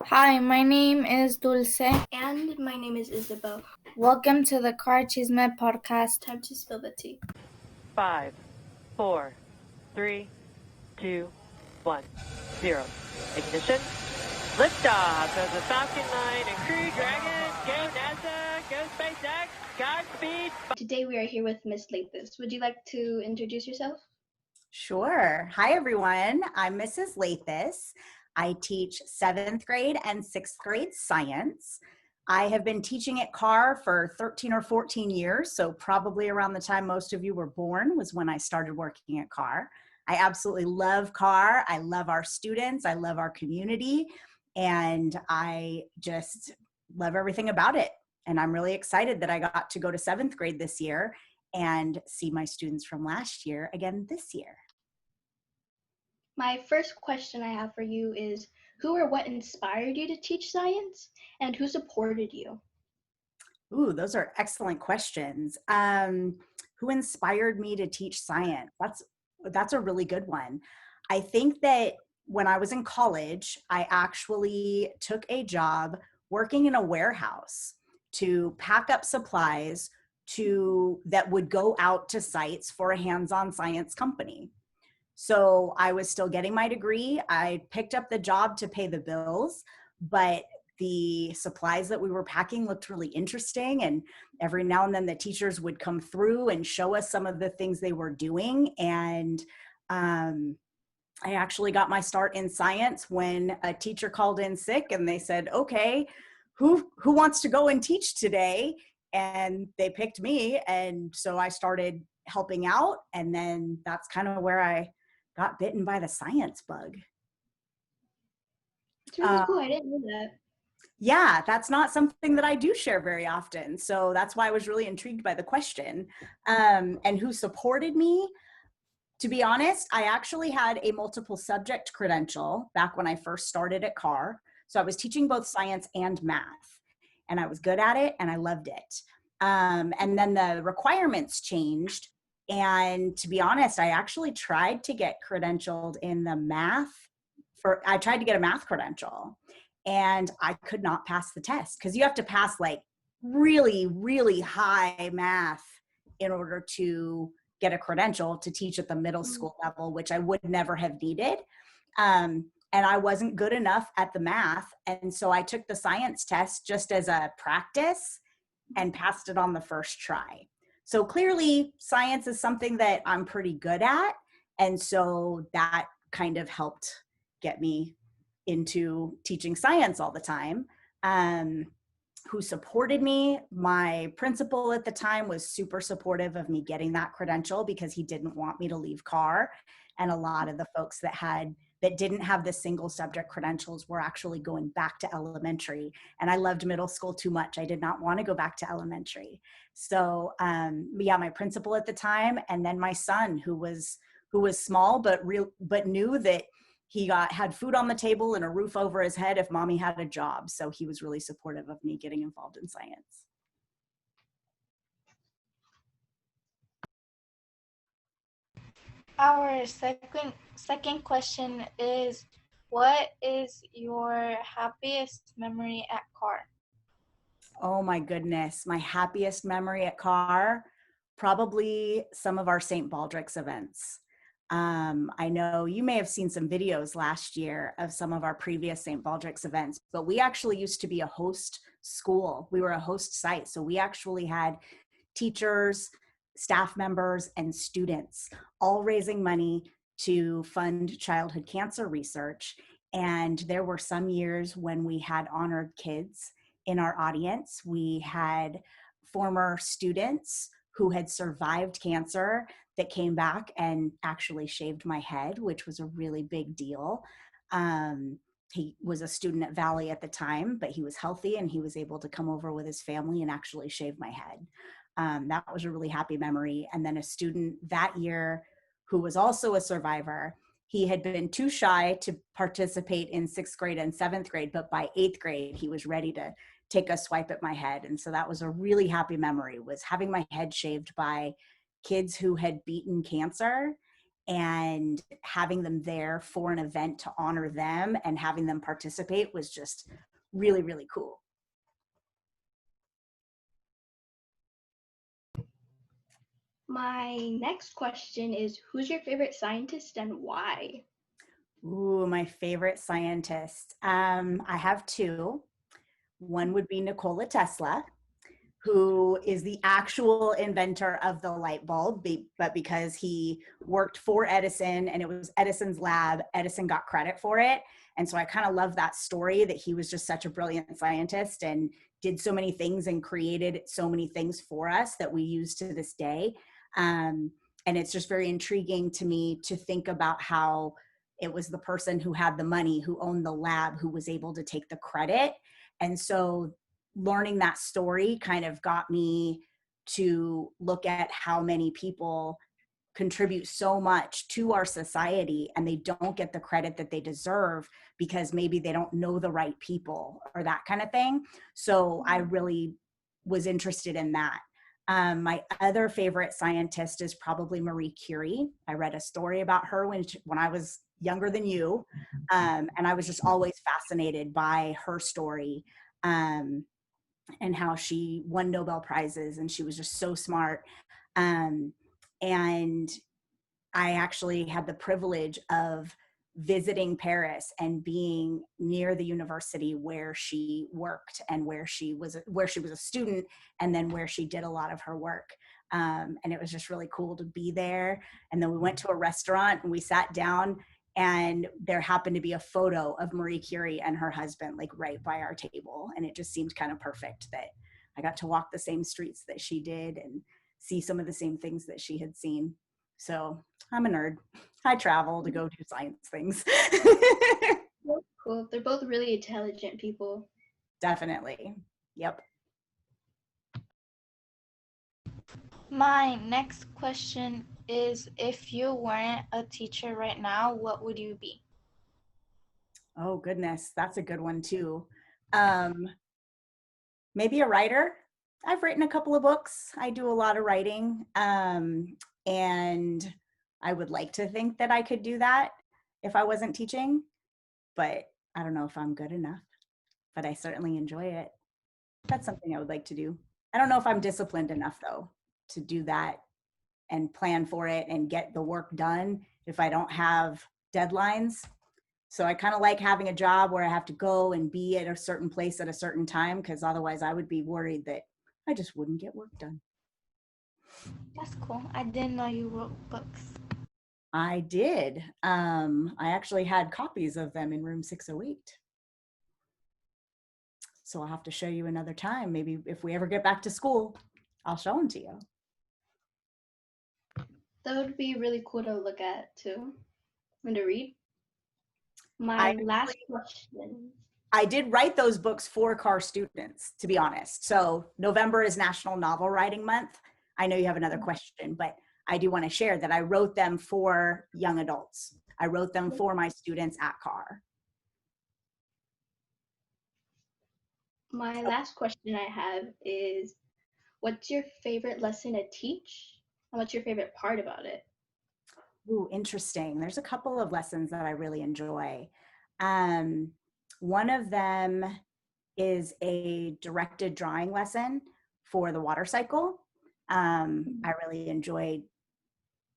Hi, my name is Dulce. And my name is Isabel. Welcome to the Carr Chisme podcast. Time to spill the tea. 5, 4, 3, 2, 1, 0. Ignition. Liftoff of the Falcon 9 and Crew Dragon. Go NASA. Go SpaceX. Godspeed. Today we are here with Miss Lathus. Would you like to introduce yourself? Sure. Hi, everyone. I'm Mrs. Lathus. I teach 7th grade and 6th grade science. I have been teaching at Carr for 13 or 14 years, so probably around the time most of you were born was when I started working at Carr. I absolutely love Carr. I love our students. I love our community, and I just love everything about it. And I'm really excited that I got to go to 7th grade this year and see my students from last year again this year. My first question I have for you is, who or what inspired you to teach science, and who supported you? Ooh, those are excellent questions. Who inspired me to teach science? That's a really good one. I think that when I was in college, I actually took a job working in a warehouse to pack up supplies that would go out to sites for a hands-on science company. So I was still getting my degree. I picked up the job to pay the bills, but the supplies that we were packing looked really interesting. And every now and then the teachers would come through and show us some of the things they were doing. And I actually got my start in science when a teacher called in sick and they said, okay, who wants to go and teach today? And they picked me. And so I started helping out. And then that's kind of where I got bitten by the science bug. It's really cool. I didn't know that. Yeah, that's not something that I do share very often. So that's why I was really intrigued by the question. And who supported me? To be honest, I actually had a multiple subject credential back when I first started at Carr. So I was teaching both science and math, and I was good at it and I loved it. And then the requirements changed. And to be honest, I actually tried to get credentialed in the math I tried to get a math credential and I could not pass the test because you have to pass like really, really high math in order to get a credential to teach at the middle school level, which I would never have needed. And I wasn't good enough at the math. And so I took the science test just as a practice and passed it on the first try. So clearly science is something that I'm pretty good at. And so that kind of helped get me into teaching science all the time. Who supported me? My principal at the time was super supportive of me getting that credential because he didn't want me to leave Carr. And a lot of the folks that didn't have the single subject credentials were actually going back to elementary. And I loved middle school too much. I did not want to go back to elementary. So yeah, my principal at the time, and then my son who was small, but knew that he had food on the table and a roof over his head if mommy had a job. So he was really supportive of me getting involved in science. Our second question is, what is your happiest memory at Carr? Oh my goodness. My happiest memory at Carr, probably some of our St. Baldrick's events. I know you may have seen some videos last year of some of our previous St. Baldrick's events, but we actually used to be a host school. We were a host site. So we actually had teachers, staff members, and students all raising money to fund childhood cancer research. And there were some years when we had honored kids in our audience. We had former students who had survived cancer that came back and actually shaved my head, which was a really big deal. He was a student at Valley at the time, but he was healthy and he was able to come over with his family and actually shave my head. That was a really happy memory. And then a student that year who was also a survivor, he had been too shy to participate in 6th grade and 7th grade, but by 8th grade, he was ready to take a swipe at my head. And so that was a really happy memory, was having my head shaved by kids who had beaten cancer and having them there for an event to honor them and having them participate was just really, really cool. My next question is, who's your favorite scientist and why? Ooh, my favorite scientist. I have two. One would be Nikola Tesla, who is the actual inventor of the light bulb, but because he worked for Edison and it was Edison's lab, Edison got credit for it. And so I kind of love that story that he was just such a brilliant scientist and did so many things and created so many things for us that we use to this day. And it's just very intriguing to me to think about how it was the person who had the money, who owned the lab, who was able to take the credit. And so learning that story kind of got me to look at how many people contribute so much to our society and they don't get the credit that they deserve because maybe they don't know the right people or that kind of thing. So I really was interested in that. My other favorite scientist is probably Marie Curie. I read a story about her when I was younger than you, and I was just always fascinated by her story. And how she won Nobel Prizes and she was just so smart. And I actually had the privilege of visiting Paris and being near the university where she worked and where she was a student and then where she did a lot of her work. And it was just really cool to be there. And then we went to a restaurant and we sat down and there happened to be a photo of Marie Curie and her husband like right by our table. And it just seemed kind of perfect that I got to walk the same streets that she did and see some of the same things that she had seen. So I'm a nerd. I travel to go do science things. Cool. They're both really intelligent people. Definitely. Yep. My next question is, if you weren't a teacher right now, what would you be? Oh goodness, that's a good one too. Maybe a writer. I've written a couple of books. I do a lot of writing. And I would like to think that I could do that if I wasn't teaching, but I don't know if I'm good enough, but I certainly enjoy it. That's something I would like to do. I don't know if I'm disciplined enough though to do that and plan for it and get the work done if I don't have deadlines. So I kind of like having a job where I have to go and be at a certain place at a certain time, because otherwise I would be worried that I just wouldn't get work done. That's cool. I didn't know you wrote books. I did. I actually had copies of them in room 608. So I'll have to show you another time. Maybe if we ever get back to school, I'll show them to you. That would be really cool to look at too and to read. My last question. I did write those books for Carr students, to be honest. So November is National Novel Writing Month. I know you have another question, but I do want to share that I wrote them for young adults. I wrote them for my students at Carr. My last question I have is, what's your favorite lesson to teach? And what's your favorite part about it? Ooh, interesting. There's a couple of lessons that I really enjoy. One of them is a directed drawing lesson for the water cycle. I really enjoyed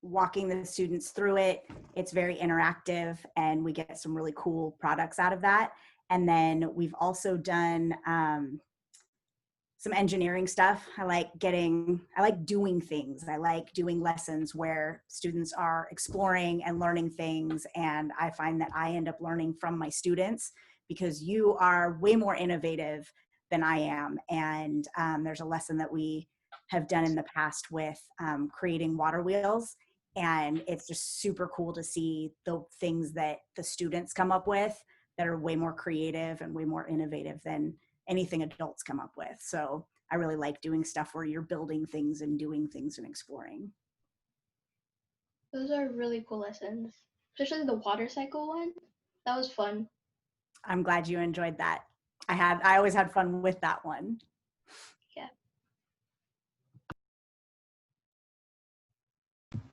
walking the students through it. It's very interactive and we get some really cool products out of that. And then we've also done some engineering stuff. I like doing things. I like doing lessons where students are exploring and learning things. And I find that I end up learning from my students because you are way more innovative than I am. And there's a lesson that we have done in the past with creating water wheels. And it's just super cool to see the things that the students come up with that are way more creative and way more innovative than anything adults come up with. So I really like doing stuff where you're building things and doing things and exploring. Those are really cool lessons, especially the water cycle one. That was fun. I'm glad you enjoyed that. I always had fun with that one. Yeah.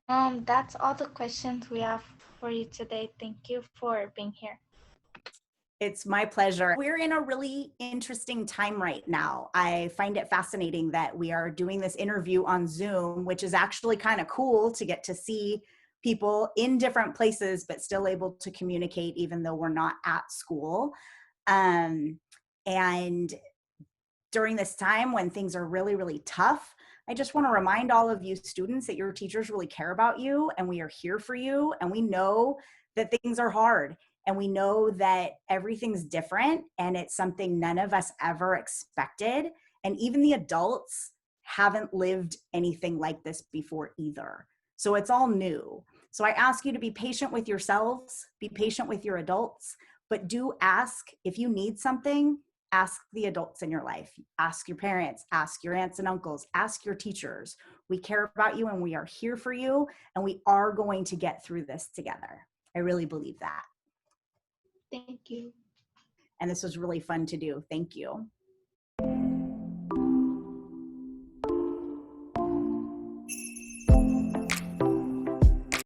That's all the questions we have for you today. Thank you for being here. It's my pleasure. We're in a really interesting time right now. I find it fascinating that we are doing this interview on Zoom, which is actually kind of cool to get to see people in different places, but still able to communicate even though we're not at school. And during this time when things are really, really tough, I just want to remind all of you students that your teachers really care about you and we are here for you. And we know that things are hard and we know that everything's different and it's something none of us ever expected. And even the adults haven't lived anything like this before either. So it's all new. So I ask you to be patient with yourselves, be patient with your adults, but do ask if you need something. Ask the adults in your life, ask your parents, ask your aunts and uncles, ask your teachers. We care about you and we are here for you and we are going to get through this together. I really believe that. Thank you. And this was really fun to do. Thank you.